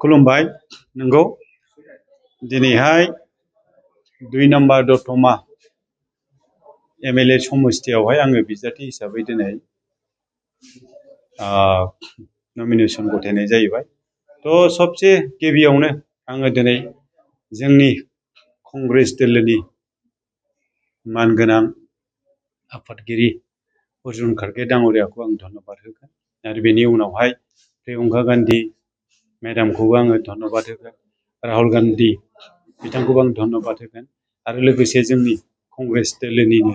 खुलुमबाय नंगौ दिनैहाय 2 नम्बर दतमा एमएलए समस्थियावहाय आङो बिजाथि हिसाबै दिनै नमिनेसन गथायनाय जाहैबाय। थ' सबसे गिबियावनो आङो दिनै जोंनि कंग्रेस दोलोनि मानगोनां आफादगिरि अर्जुन खरगे दाङ'रियाखौ आं धन्यबाद होगोन आरो बेनि उनावहाय प्रियंका गान्धी मेडामखौबो आङो धन्यबाद होगोन, राहुल गान्धी बिथांखौबो आं धन्यबाद होगोन आरो लोगोसे जोंनि कंग्रेस दोलोनिनो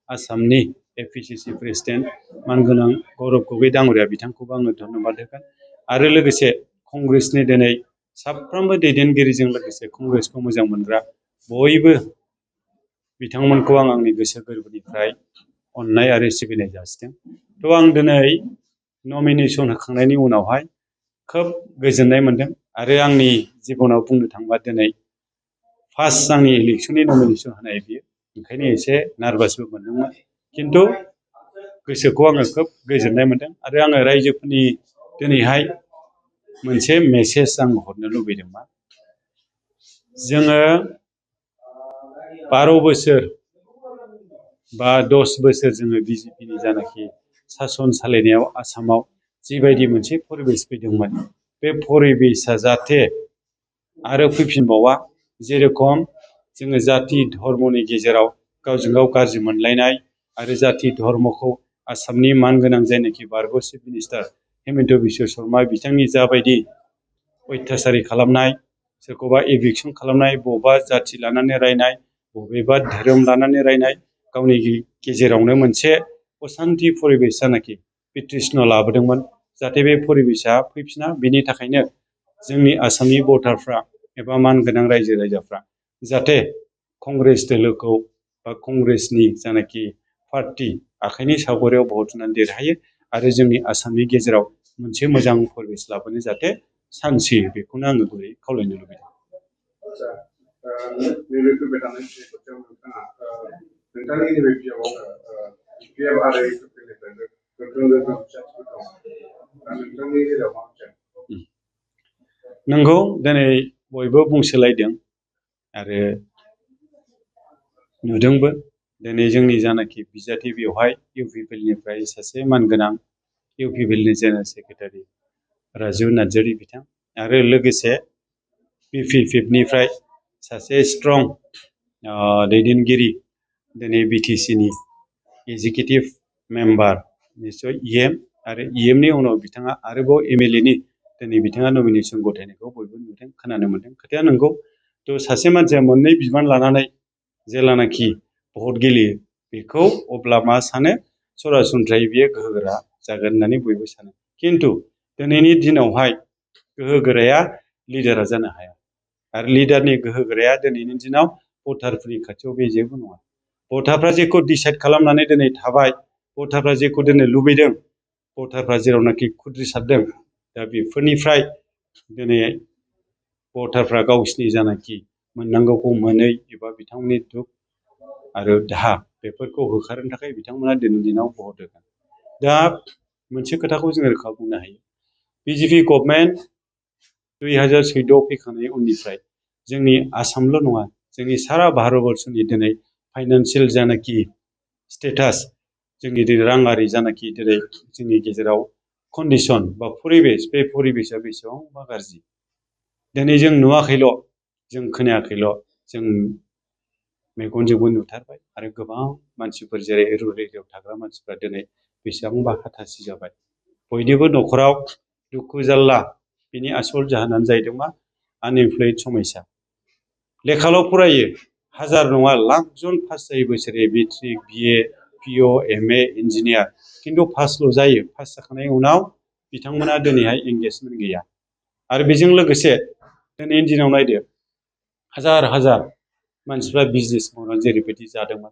आसामनि एपिसिसि प्रेसिडेन्ट मानगोनां गौरब गगৈ दाङ'रिया बिथांखौबो आङो धन्यबाद होगोन आरो लोगोसे कंग्रेसनि दिनै साफ्रोमबो दैदेनगिरिजों लोगोसे कंग्रेसखौ मोजां मोनग्रा बयबो बिथांमोनखौ आं आंनि गोसो गोरबोनिफ्राय अननाय आरो सिबिनाय जासिदों। थ' आं दिनै नमिनेसन होखांनायनि उनावहाय खोब गोजोननाय मोनदों आरो आंनि जिबनाव बुंनो थांबा दिनै फार्स्ट आंनि इलेक्सननि नमिनेसन होनाय बियो, ओंखायनो एसे नार्भासबो मोनदोंमोन खिन्थु गोसोखौ आङो खोब गोजोननाय मोनदों आरो आङो रायजोफोरनि दिनैहाय मोनसे मेसेज आं हरनो लुबैदों मा जोङो 12 बोसोर बा 10 बोसोर जोङो बिजेपिनि जानाखि सासन सालायनायाव आसामाव जिबायदि मोनसे परिबेस फैदोंमोन बे परिबेसआ जाहाथे आरो फैफिनबावा, जेरेखम जोङो जाति धर्मनि गेजेराव गावजों गाव गाज्रि मोनलायनाय आरो जाति धर्मखौ आसामनि मानगोनां जायनाखि बारग' चिफ मिनिस्टार हेमन्त बिश्व शर्मा बिथांनि जाबायदि अयथासारि खालामनाय, सोरखौबा एभिक्सन खालामनाय, बबेबा जाति लानानै रायनाय, बबेबा धोरोम लानानै रायनाय, गावनि गेजेरावनो मोनसे असान्थि परिबेस जानाखि बिथृष्ण लाबोदोंमोन जाहाथे बे परिबेसआ फैफिना। बेनि थाखायनो जोंनि आसामनि भटारफ्रा एबा मानगोनां रायजो राजाफ्रा जाहाथे कंग्रेस दोलोखौ बा कंग्रेसनि जानाखि पार्टी आखाइनि सावगारियाव भट होनानै देरहायो आरो जोंनि आसामनि गेजेराव मोनसे मोजां परिबेस लाबोनो जाहाथे चान्स होयो, बेखौनो आङो गुरै खावलायनो लुबैदों। नंगौ दिनै बयबो बुंसोलायदों आरो नुदोंबो दिनै जोंनि जानाखि बिजाथि बेवहाय इउपिपिएलनिफ्राय सासे मानगोनां इउपिपिएलनि जेनेरेल सेक्रेटारि राजु नार्जारि बिथां आरो लोगोसे बिपिएफनिफ्राय सासे स्ट्रं दैदेनगिरि दिनै बिटिसिनि एजिकिउटिभ मेम्बार निस्सय इएम आरो इएमनि उनाव बिथाङा आरोबाव एमएलएनि दिनै बिथाङा नमिनेसन गथायनायखौ बयबो नुदों, खोनानो मोन्दों। खोथाया नंगौ, थ' सासे मानसिया मोननै बिबान लानानै जेलानाखि भट गेलेयो बेखौ अब्ला मा सानो सरासनस्रायै बियो गोहोगोरा जागोन होननानै बयबो सानो, खिन्थु दिनैनि दिनावहाय गोहोगोराया लिडारा जानो हाया आरो लिडारनि गोहोगोराया दिनैनि दिनाव भटारफोरनि खाथियाव बे जेबो नङा। भटारफ्रा जेखौ डिसाइड खालामनानै दिनै थाबाय, भटारफ्रा जेखौ दिनै लुबैदों, भटारफ्रा जेरावनाखि खुद्रिसारदों, दा बेफोरनिफ्राय दिनै भटारफ्रा गावसिनि जानाखि मोननांगौखौ मोनै एबा बिथांमोननि दुख आरो दाहा बेफोरखौ होखारनो थाखाय बिथांमोना दिनैनि दिनाव भट होगोन। दा मोनसे खोथाखौ जोङो रोखा बुंनो हायो, बिजेपि गभर्नमेन्ट 2014 फैखांनायनि उननिफ्राय जोंनि आसामल' नङा जोंनि सारा भारतबर्षनि दिनै फाइनान्सियेल जानाखि स्टेटास, जोंनि राङारि जानाखि दिनै जोंनि गेजेराव कन्डिसन बा परिबेस, बे परिबेसआ बेसेबांबा गाज्रि। दिनै जों नुवाखैल', जों खोनायाखैल', जों मेगनजोंबो नुथारबाय आरो गोबां मानसिफोर जेरै रुरेल एरियायाव थाग्रा मानसिफ्रा दिनै बेसेबांबा हाथासि जाबाय। बयनिबो न'खराव दुखु जारला, बिनि आसल जाहोनानो जाहैदों मा आनइमप्लयड समस्या। लेखाल' फरायो, हाजार नङा लाख जन पास जायो बोसोरे मेट्रिक, बिए, पिअ, एमए, इन्जिनियार, खिन्थु पासल' जायो। पास जाखांनायनि उनाव बिथांमोना दिनैहाय एंगेजमेन्ट गैया आरो बेजों लोगोसे दिनैनि दिनाव नायदो हाजार हाजार मानसिफ्रा बिजनेस मावनानै जेरैबायदि जादोंमोन,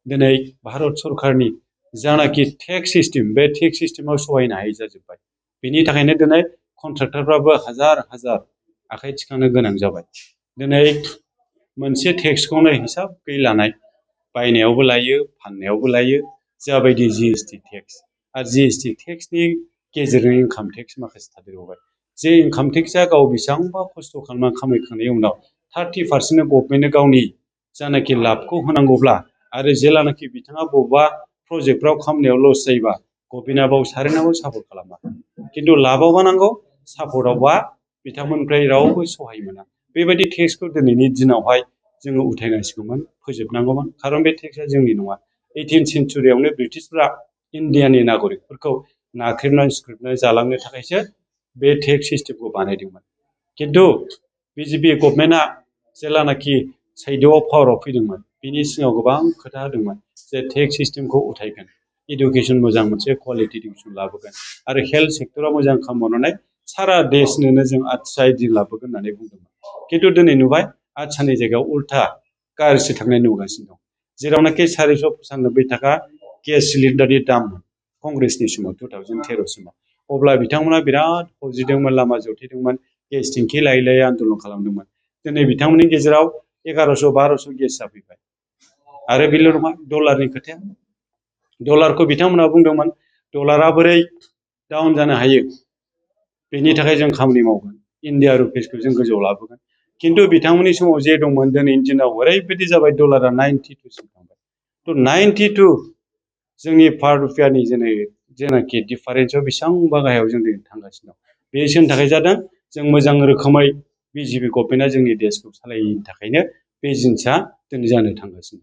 दिनै भारत सरकारनि जानाखि टेक्स सिस्टेम, बे टेक्स सिस्टेमाव सहायनो हायै जाजोब्बाय। बेनि थाखायनो दिनै कन्ट्राक्टरफ्राबो हाजार हाजार आखाइ थिखांनो गोनां जाबाय। दिनै मोनसे टेक्सखौनो हिसाब गैयै लानाय, बायनायावबो लायो, फाननायावबो लायो, जाबायदि GST टेक्स आरो GST टेक्सनि गेजेरजों इनकाम टेक्स माखासे थादेरबावबाय जे इनकाम टेक्सआ गाव बेसेबांबा खस्थ' खालामना खामायखांनायनि उनाव 30% गभर्नमेन्टनो गावनि जानाखि लाबखौ होनांगौब्ला आरो जेलानाखि बिथाङा बबेबा प्रजेक्टफ्राव खामानियाव लस जायोबा गभर्नमेन्टआ बाव सारेनाबो सापर्ट खालामा खिन्थु लाबावबा नांगौ सापर्टआवबा बिथांमोननिफ्राय रावबो सहाय मोना बेबायदि टेक्सखौ दिनैनि दिनावहाय जोङो उथायनांसिगौमोन फोजोबनांगौमोन खारन बे टेक्सआ जोंनि नङा 18th सेन्चुरियावनो ब्रिटिशफ्रा इन्डियानि नागरिकफोरखौ नाख्रेबनानै सुख्रेबनानै जालांनो थाखायसो बे टेक्स सिस्टेमखौ बानायदोंमोन खिन्थु BJP गभर्नमेन्टआ जेलानाखि सैद'आव पावाराव फैदोंमोन बिनि सिगाङाव गोबां खोथा होदोंमोन जे टेक्स सिस्टेमखौ उथायगोन इडुकेसन मोजां मोनसे क्वालिटि इडुकेसन लाबोगोन आरो हेल्थ सेक्टराव मोजां खामानि मावनानै सारा देशनोनो जों आर्थिक आइडि लाबोगोन होननानै बुंदोंमोन खिन्थु दिनै नुबाय आर्थिकनि जायगायाव उल्था गाज्रिसो थांनाय नुगासिनो दं जेरावनाखि 495 थाखा गेस सिलिन्डारनि दाम कंग्रेसनि समाव 2013 समाव अब्ला बिथांमोना बिराद फौजिदोंमोन लामा जथेदोंमोन गेस टेंखि लायै लायै आन्दलन खालामदोंमोन दिनै बिथांमोननि गेजेराव 1100-1200 गेस जाफैबाय आरो बेल' नङा डलारनि खोथाया डलारखौ बिथांमोना बुंदोंमोन डलारा बोरै डाउन जानो हायो बेनि थाखाय जों खामानि मावगोन इन्डिया रुपिसखौ जों गोजौआव लाबोगोन खिन्थु बिथांमोननि समाव जे दंमोन दिनैनि दिनाव ओरैबायदि जाबाय डलारा 92 सिम थांबाय थ' 92 जोंनि भारत रुपियानि जेनाखि डिफारेन्सआव बेसेबांबा गाहायाव जों दिनै थांगासिनो दं बे सोरनि थाखाय जादों जों मोजां रोखोमै BJP गभर्नमेन्टआ जोंनि देशखौ सालायैनि थाखायनो बे जिनिसा दिनै जानो थांगासिनो